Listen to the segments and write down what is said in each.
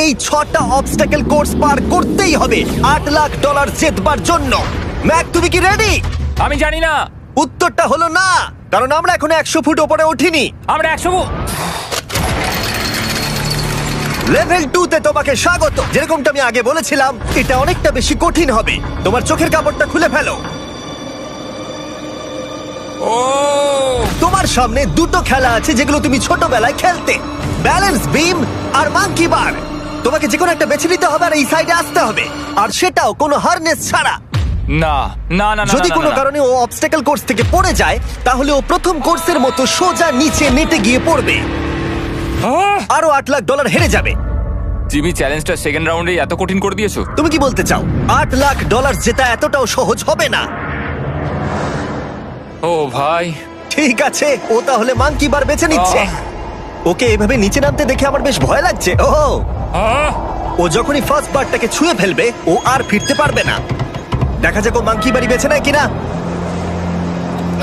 এই 6টা obstacle course পার করতেই হবে $8 লাখ জেতবার জন্য। ম্যাক, তুমি কি রেডি? আমি জানি না। উত্তরটা হলো না, কারণ আমরা এখন 100 ফুট ওপরে উঠিনি। আমরা 100 লেভেল 2 তে তোমাকে স্বাগত। যেরকমটা আমি আগে বলেছিলাম, এটা অনেকটা বেশি কঠিন হবে। তোমার চোখের কাপড়টা খুলে ফেলো। ও তোমার সামনে দুটো খেলা আছে যেগুলো তুমি ছোটবেলায় খেলতে, ব্যালেন্স বিম আর মাঙ্কি বার। তোমাকে যে কোনো একটা বেছে নিতে হবে আর এই সাইডে আসতে হবে, আর সেটাও কোনো হারনেস ছাড়া। না না না না, যদি না, কোনো না, না। কারণে ও অবস্টাকেল কোর্স থেকে পড়ে যায়, তাহলে ও প্রথম কোর্সের মতো সোজা নিচে নেটে গিয়ে পড়বে, আহ! আরো $8 লাখ হেরে যাবে। জিমি চ্যালেঞ্জটা সেকেন্ড রাউন্ডে এত কঠিন করে দিয়েছো। তুমি কি বলতে চাও $8 লাখ জেতা এতটাও সহজ হবে না? ও ভাই, ঠিক আছে, ও তাহলে মাঙ্কি বার বেছে নিচ্ছে। ওকে এভাবে নিচে নামতে দেখে আমার বেশ ভয় লাগছে। ও আহ! ও যখনই ফার্স্ট বারটাকে ছুঁয়ে ফেলবে, ও আর ফিরতে পারবে না। দেখা যাক ও মাঙ্কি বাড়ি বেছে নেয় কিনা।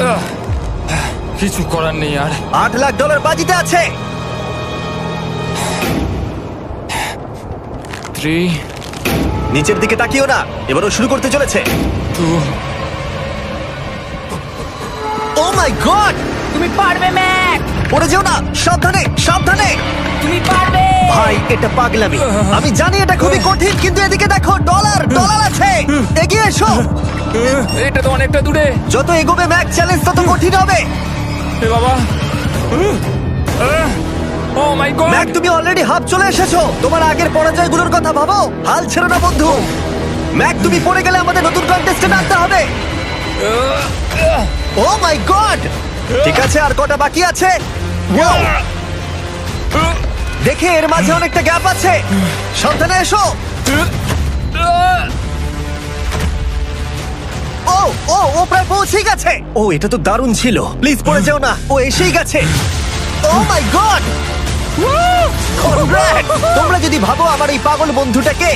আহ! কিছু করার নেই আর। $8 লাখ বাজিতে আছে। 3 নিচের দিকে তাকিও না, এবার ও শুরু করতে চলেছে। 2 ও মাই গড! তুমি পারবে ম্যাক, পড়ে যেও না, সাবধানে সাবধানে। তুমি পারবে। ভাই, এটা পাগলামি। আমি জানি এটা খুবই কঠিন, কিন্তু এদিকে দেখো, ডলার আছে। এগিয়ে এসো। এটা তো অনেকটা দূরে। যত এগোবে ম্যাক চ্যালেঞ্জ তত কঠিন হবে। এ বাবা, ও মাই গড। ম্যাক, তুমি অলরেডি হাফ চলে এসেছো। তোমার আগের পরাজয়গুলোর কথা ভাবো, হাল ছেড়ো না বন্ধু। ম্যাক, তুমি পড়ে গেলে আমাদের নতুন কন্টেস্টেন্ট আনতে হবে। ও মাই গড! ঠিক আছে, আর কটা বাকি আছে? Wow! দেখে এর মাঝে অনেকটা গ্যাপ আছে। সাবধানে এসো। ও ও ও প্রায় পৌঁছেই গেছে। ও, এটা তো দারুণ ছিল। প্লিজ পড়ে যেও না, ও এসেই গেছে। ও মাই গড! তোমরা যদি ভাবো আমার এই পাগল বন্ধুটাকে,